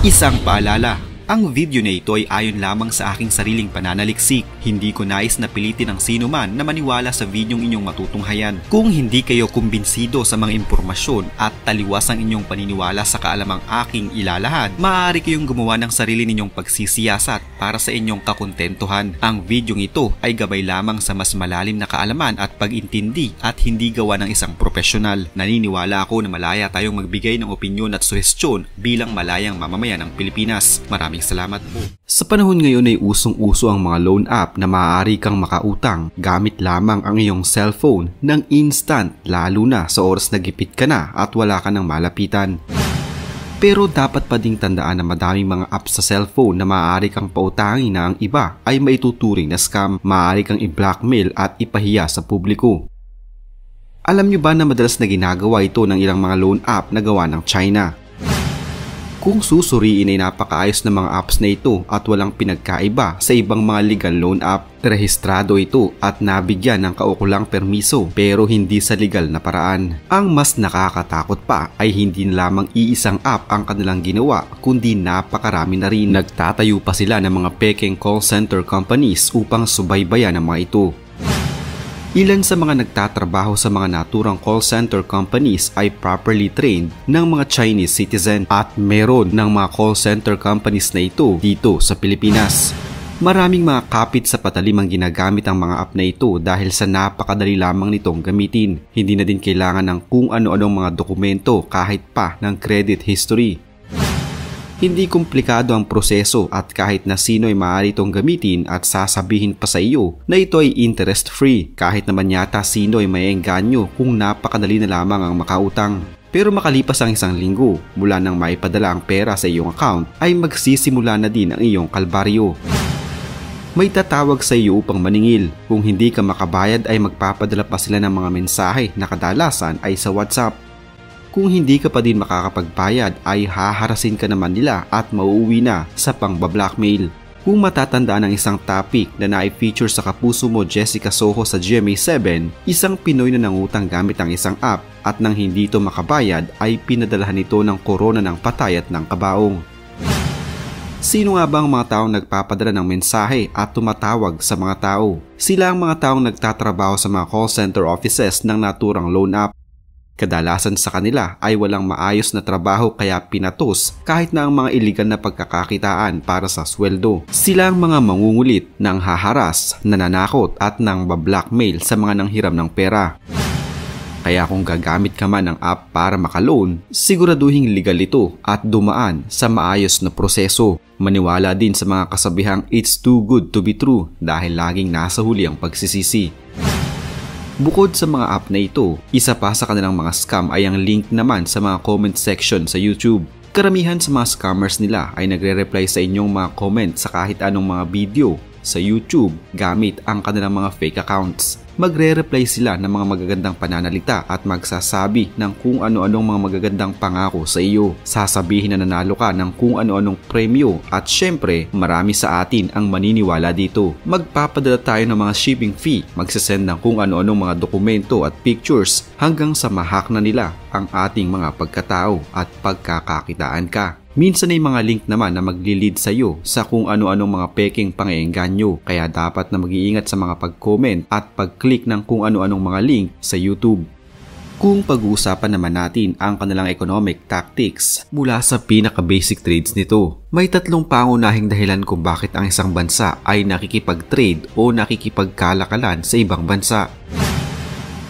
Isang paalala, ang video na ito ay ayon lamang sa aking sariling pananaliksik. Hindi ko nais na pilitin ang sino man na maniwala sa videong inyong matutunghayan. Kung hindi kayo kumbinsido sa mga impormasyon at taliwas ang inyong paniniwala sa kaalamang aking ilalahad, maaari kayong gumawa ng sarili ninyong pagsisiyasat para sa inyong kakontentuhan. Ang videong ito ay gabay lamang sa mas malalim na kaalaman at pag-intindi at hindi gawa ng isang profesional. Naniniwala ako na malaya tayong magbigay ng opinyon at suhestyon bilang malayang mamamayan ng Pilipinas. Maraming salamat po. Sa panahon ngayon ay usong-uso ang mga loan app na maaari kang makautang gamit lamang ang iyong cellphone ng instant, lalo na sa oras na gipit ka na at wala ka ng malapitan. Pero dapat pa ding tandaan na madaming mga apps sa cellphone na maaari kang pautangin na ang iba ay maituturing na scam, maaari kang i-blackmail at ipahiya sa publiko. Alam nyo ba na madalas na ginagawa ito ng ilang mga loan app na gawa ng China? Kung susuriin ay napakaayos na mga apps na ito at walang pinagkaiba sa ibang mga legal loan app. Rehistrado ito at nabigyan ng kaukulang permiso pero hindi sa legal na paraan. Ang mas nakakatakot pa ay hindi lamang iisang app ang kanilang ginawa kundi napakarami na rin. Nagtatayo pa sila ng mga pekeng call center companies upang subaybayan ang mga ito. Ilan sa mga nagtatrabaho sa mga naturang call center companies ay properly trained ng mga Chinese citizen at meron ng mga call center companies na ito dito sa Pilipinas. Maraming mga kapit sa patalim ang ginagamit ang mga app na ito dahil sa napakadali lamang nitong gamitin. Hindi na din kailangan ng kung ano-anong mga dokumento kahit pa ng credit history. Hindi komplikado ang proseso at kahit na sino ay maaari itong gamitin at sasabihin pa sa iyo na ito ay interest-free. Kahit naman yata sino ay maiengganyo kung napakadali na lamang ang makautang. Pero makalipas ang isang linggo mula nang maipadala ang pera sa iyong account ay magsisimula na din ang iyong kalbaryo. May tatawag sa iyo upang maningil. Kung hindi ka makabayad ay magpapadala pa sila ng mga mensahe na kadalasan ay sa WhatsApp. Kung hindi ka pa din makakapagbayad ay haharasin ka naman nila at mauuwi na sa pang-blackmail. Kung matatandaan ang isang topic na na-feature sa Kapuso Mo Jessica Soho sa GMA7, isang Pinoy na nangutang gamit ang isang app at nang hindi ito makabayad ay pinadalahan ito ng korona ng patay at ng kabaong. Sino nga ba ang mga taong nagpapadala ng mensahe at tumatawag sa mga tao? Sila ang mga taong nagtatrabaho sa mga call center offices ng naturang loan app. Kadalasan sa kanila ay walang maayos na trabaho kaya pinatos kahit na ang mga iligal na pagkakakitaan para sa sweldo. Sila ang mga mangungulit, nang haharas, nananakot at nang bablackmail sa mga nanghiram ng pera. Kaya kung gagamit ka man ng app para makaloan, siguraduhing legal ito at dumaan sa maayos na proseso. Maniwala din sa mga kasabihang it's too good to be true dahil laging nasa huli ang pagsisisi. Bukod sa mga app na ito, isa pa sa kanilang mga scam ay ang link naman sa mga comment section sa YouTube. Karamihan sa mga scammers nila ay nagre-reply sa inyong mga comment sa kahit anong mga video sa YouTube gamit ang kanilang mga fake accounts. Magre-reply sila ng mga magagandang pananalita at magsasabi ng kung ano-anong mga magagandang pangako sa iyo. Sasabihin na nanalo ka ng kung ano-anong premyo at syempre marami sa atin ang maniniwala dito. Magpapadala tayo ng mga shipping fee, magsasend ng kung ano-anong mga dokumento at pictures hanggang sa mahack na nila ang ating mga pagkatao at pagkakakitaan ka. Minsan ay mga link naman na magli-lead sa iyo sa kung ano-anong mga peking pang-eengganyo kaya dapat na mag-iingat sa mga pag-comment at pag-click ng kung ano-anong mga link sa YouTube. Kung pag-uusapan naman natin ang kanilang economic tactics mula sa pinaka-basic trades nito, may tatlong pangunahing dahilan kung bakit ang isang bansa ay nakikipag-trade o nakikipagkalakalan sa ibang bansa.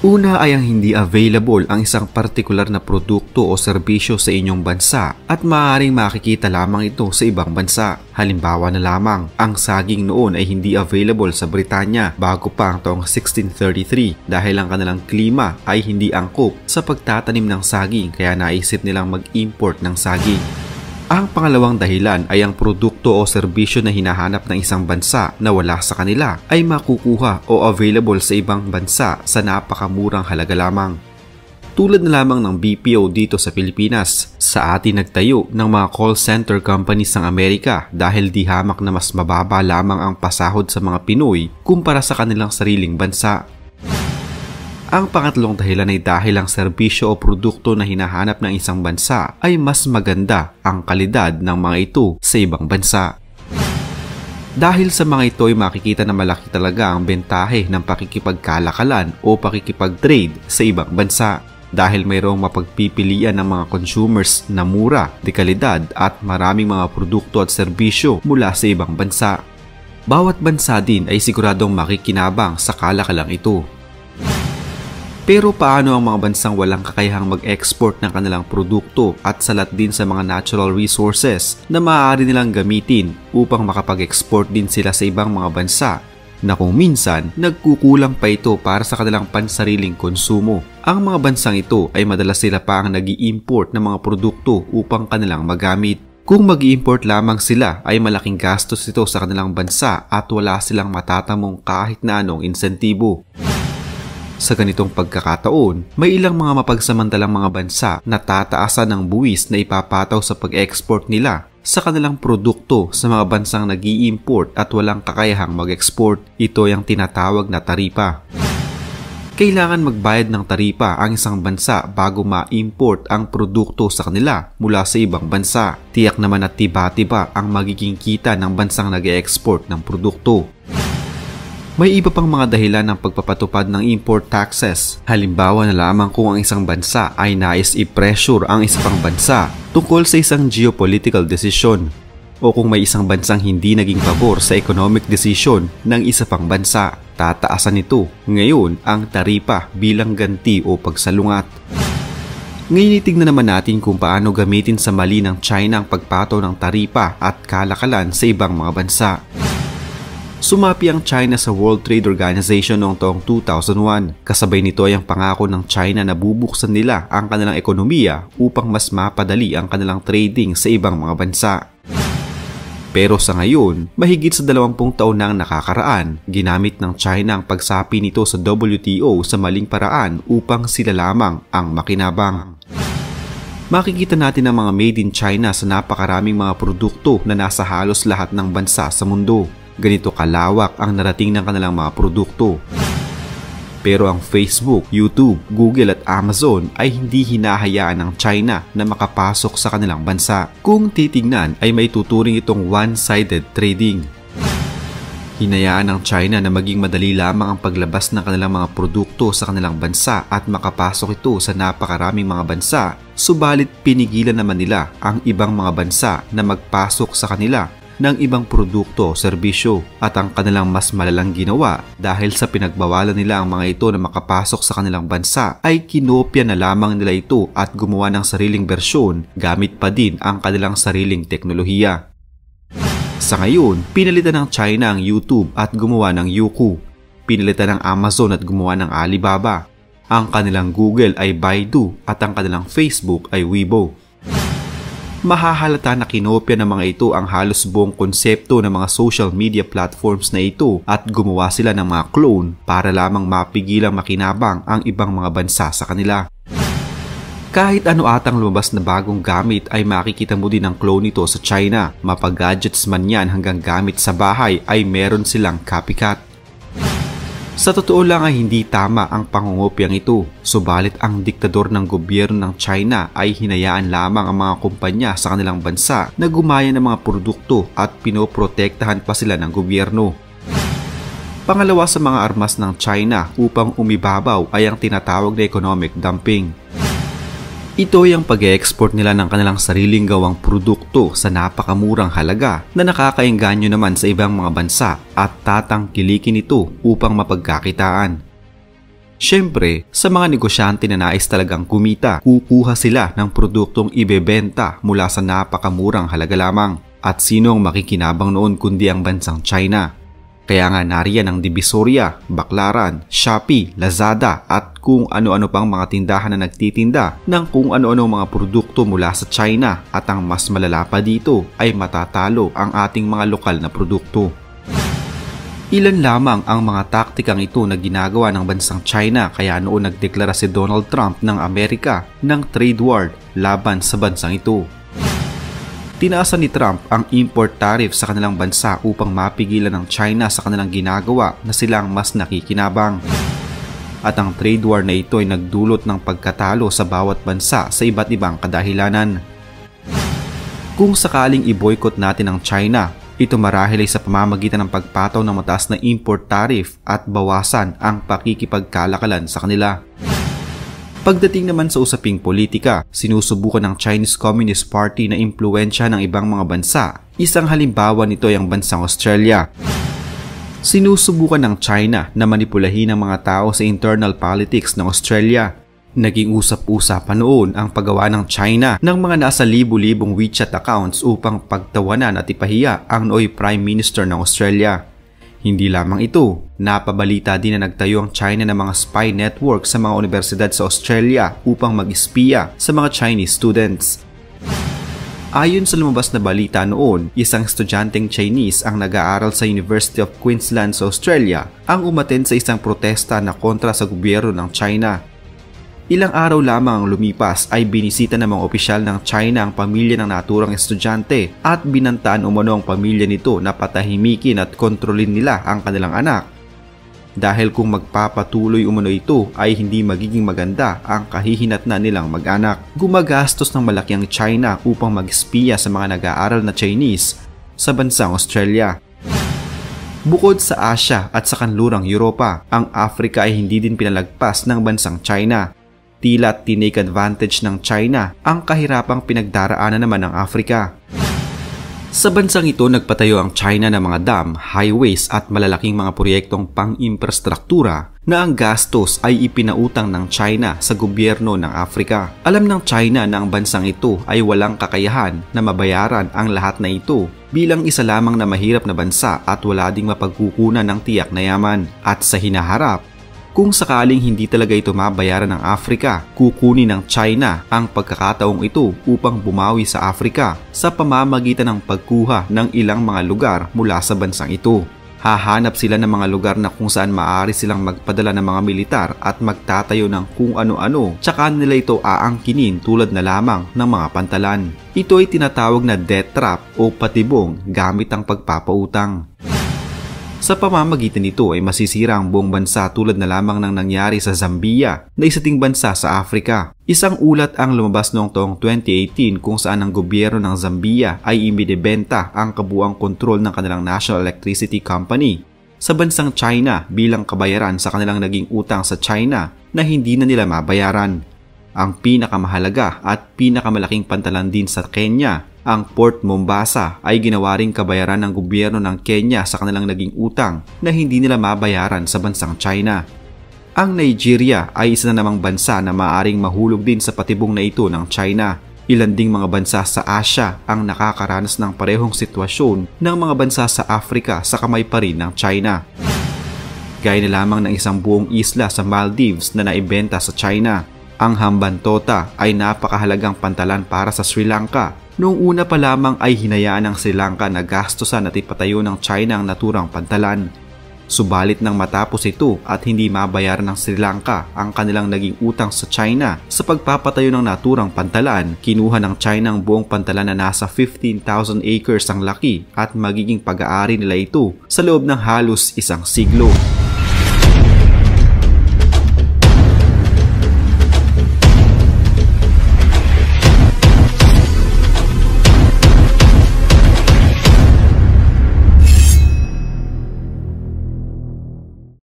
Una ay ang hindi available ang isang partikular na produkto o serbisyo sa inyong bansa at maaaring makikita lamang ito sa ibang bansa. Halimbawa na lamang, ang saging noon ay hindi available sa Britanya bago pa ang taong 1633 dahil ang kanilang klima ay hindi angkop sa pagtatanim ng saging kaya naisip nilang mag-import ng saging. Ang pangalawang dahilan ay ang produkto o serbisyo na hinahanap ng isang bansa na wala sa kanila ay makukuha o available sa ibang bansa sa napakamurang halaga lamang. Tulad na lamang ng BPO dito sa Pilipinas, sa atin nagtayo ng mga call center companies ng Amerika dahil di hamak na mas mababa lamang ang pasahod sa mga Pinoy kumpara sa kanilang sariling bansa. Ang pangatlong dahilan ay dahil ang serbisyo o produkto na hinahanap ng isang bansa ay mas maganda ang kalidad ng mga ito sa ibang bansa. Dahil sa mga ito ay makikita na malaki talaga ang bentahe ng pakikipagkalakalan o pakikipag-trade sa ibang bansa dahil mayroong mapagpipilian ng mga consumers na mura, de kalidad at maraming mga produkto at serbisyo mula sa ibang bansa. Bawat bansa din ay siguradong makikinabang sa kalakalang ito. Pero paano ang mga bansang walang kakayahang mag-export ng kanilang produkto at salat din sa mga natural resources na maaari nilang gamitin upang makapag-export din sila sa ibang mga bansa na kung minsan nagkukulang pa ito para sa kanilang pansariling konsumo? Ang mga bansang ito ay madalas sila pa ang nag-i-import ng mga produkto upang kanilang magamit. Kung mag-i-import lamang sila ay malaking gastos ito sa kanilang bansa at wala silang matatamong kahit na anong insentibo. Sa ganitong pagkakataon, may ilang mga mapagsamantalang mga bansa na tataasan ng buwis na ipapataw sa pag-export nila sa kanilang produkto sa mga bansang nag-i-import at walang kakayahang mag-export. Ito ang tinatawag na taripa. Kailangan magbayad ng taripa ang isang bansa bago ma-import ang produkto sa kanila mula sa ibang bansa. Tiyak naman at tiba-tiba ang magiging kita ng bansang nag-e-export ng produkto. May iba pang mga dahilan ng pagpapatupad ng import taxes. Halimbawa na lamang kung ang isang bansa ay nais i-pressure ang isa pang bansa tungkol sa isang geopolitical decision o kung may isang bansang hindi naging pabor sa economic decision ng isa pang bansa, tataasan ito ngayon ang taripa bilang ganti o pagsalungat. Ngayon itignan naman natin kung paano gamitin sa mali ng China ang pagpataw ng taripa at kalakalan sa ibang mga bansa. Sumapi ang China sa World Trade Organization noong taong 2001. Kasabay nito ay ang pangako ng China na bubuksan nila ang kanilang ekonomiya upang mas mapadali ang kanilang trading sa ibang mga bansa. Pero sa ngayon, mahigit sa 20 taon na ang nakakaraan, ginamit ng China ang pagsapi nito sa WTO sa maling paraan upang sila lamang ang makinabang. Makikita natin ang mga made in China sa napakaraming mga produkto na nasa halos lahat ng bansa sa mundo. Ganito kalawak ang narating ng kanilang mga produkto. Pero ang Facebook, YouTube, Google at Amazon ay hindi hinahayaan ng China na makapasok sa kanilang bansa. Kung titignan ay may tuturing itong one-sided trading. Hinayaan ng China na maging madali lamang ang paglabas ng kanilang mga produkto sa kanilang bansa at makapasok ito sa napakaraming mga bansa, subalit pinigilan naman nila ang ibang mga bansa na magpasok sa kanila ng ibang produkto o serbisyo at ang kanilang mas malalang ginawa dahil sa pinagbawalan nila ang mga ito na makapasok sa kanilang bansa ay kinopya na lamang nila ito at gumawa ng sariling bersyon gamit pa din ang kanilang sariling teknolohiya. Sa ngayon, pinalitan ng China ang YouTube at gumawa ng Youku. Pinalitan ng Amazon at gumawa ng Alibaba. Ang kanilang Google ay Baidu at ang kanilang Facebook ay Weibo. Mahahalata na kinopya ng mga ito ang halos buong konsepto ng mga social media platforms na ito at gumawa sila ng mga clone para lamang mapigilang makinabang ang ibang mga bansa sa kanila. Kahit ano atang lumabas na bagong gamit ay makikita mo din ang clone nito sa China. Mapag-gadgets man yan hanggang gamit sa bahay ay meron silang copycat. Sa totoo lang ay hindi tama ang pangungopyang ito, subalit ang diktador ng gobyerno ng China ay hinayaan lamang ang mga kumpanya sa kanilang bansa na gumaya ng mga produkto at pinoprotektahan pa sila ng gobyerno. Pangalawa sa mga armas ng China upang umibabaw ay ang tinatawag na economic dumping. Ito ay ang pag-e-export nila ng kanilang sariling gawang produkto sa napakamurang halaga na nakakaengganyo naman sa ibang mga bansa at tatangkilikin ito upang mapagkakitaan. Siyempre, sa mga negosyante na nais talagang kumita, kukuha sila ng produktong ibebenta mula sa napakamurang halaga lamang. At sino ang makikinabang noon kundi ang bansang China? Kaya nga nariyan ang Divisoria, Baclaran, Shopee, Lazada at kung ano-ano pang mga tindahan na nagtitinda ng kung ano-ano mga produkto mula sa China at ang mas malala pa dito ay matatalo ang ating mga lokal na produkto. Ilan lamang ang mga taktikang ito na ginagawa ng bansang China kaya noon nagdeklara si Donald Trump ng Amerika ng trade war laban sa bansang ito. Tinaasan ni Trump ang import tariff sa kanilang bansa upang mapigilan ng China sa kanilang ginagawa na silang mas nakikinabang. at ang trade war na ito ay nagdulot ng pagkatalo sa bawat bansa sa iba't ibang kadahilanan. Kung sakaling i-boycott natin ang China, ito marahil ay sa pamamagitan ng pagpataw ng mataas na import tariff at bawasan ang pakikipagkalakalan sa kanila. Pagdating naman sa usaping politika, sinusubukan ng Chinese Communist Party na impluwensya ng ibang mga bansa. Isang halimbawa nito ay ang bansang Australia. Sinusubukan ng China na manipulahin ang mga tao sa internal politics ng Australia. Naging usap-usapan noon ang paggawa ng China ng mga nasa libu-libong WeChat accounts upang pagtawanan at ipahiya ang nooy Prime Minister ng Australia. Hindi lamang ito, napabalita din na nagtayo ang China ng mga spy network sa mga universidad sa Australia upang mag-espiya sa mga Chinese students. Ayon sa lumabas na balita noon, isang estudyanteng Chinese ang nag-aaral sa University of Queensland sa Australia ang umattend sa isang protesta na kontra sa gobyerno ng China. Ilang araw lamang ang lumipas ay binisita ng mga opisyal ng China ang pamilya ng naturang estudyante at binantaan umano ang pamilya nito na patahimikin at kontrolin nila ang kanilang anak. Dahil kung magpapatuloy umano ito ay hindi magiging maganda ang kahihinatnan nilang mag-anak. Gumagastos ng malaki ang China upang mag-espiya sa mga nag-aaral na Chinese sa bansang Australia. Bukod sa Asia at sa kanlurang Europa, ang Africa ay hindi din pinalagpas ng bansang China. Tila tinake advantage ng China ang kahirapang pinagdaraanan naman ng Africa. Sa bansang ito, nagpatayo ang China ng mga dam, highways at malalaking mga proyektong pang-infrastruktura na ang gastos ay ipinautang ng China sa gobyerno ng Africa. Alam ng China na ang bansang ito ay walang kakayahan na mabayaran ang lahat na ito bilang isa lamang na mahirap na bansa at wala ding mapagkukunan ng tiyak na yaman. At sa hinaharap, kung sakaling hindi talaga ito mabayaran ng Africa, kukunin ng China ang pagkakataong ito upang bumawi sa Africa sa pamamagitan ng pagkuha ng ilang mga lugar mula sa bansang ito. Hahanap sila ng mga lugar na kung saan maaari silang magpadala ng mga militar at magtatayo ng kung ano-ano, tsaka nila ito aangkinin tulad na lamang ng mga pantalan. Ito ay tinatawag na death trap o patibong gamit ang pagpapautang. Sa pamamagitan nito ay masisira ang buong bansa tulad na lamang ng nangyari sa Zambia na isa ding bansa sa Africa. Isang ulat ang lumabas noong taong 2018 kung saan ang gobyerno ng Zambia ay ibinebenta ang kabuuang kontrol ng kanilang National Electricity Company sa bansang China bilang kabayaran sa kanilang naging utang sa China na hindi na nila mabayaran. Ang pinakamahalaga at pinakamalaking pantalan din sa Kenya, ang Port Mombasa, ay ginawa ring kabayaran ng gobyerno ng Kenya sa kanilang naging utang na hindi nila mabayaran sa bansang China. Ang Nigeria ay isa na namang bansa na maaaring mahulog din sa patibong na ito ng China. Ilan ding mga bansa sa Asia ang nakakaranas ng parehong sitwasyon ng mga bansa sa Africa sa kamay pa rin ng China. Gaya na lamang ng isang buong isla sa Maldives na naibenta sa China. Ang Hambantota ay napakahalagang pantalan para sa Sri Lanka. Noong una pa lamang ay hinayaan ng Sri Lanka na gastusan at ipatayo ng China ang naturang pantalan. Subalit nang matapos ito at hindi mabayaran ng Sri Lanka ang kanilang naging utang sa China sa pagpapatayo ng naturang pantalan, kinuha ng China ang buong pantalan na nasa 15,000 acres ang laki at magiging pag-aari nila ito sa loob ng halos isang siglo.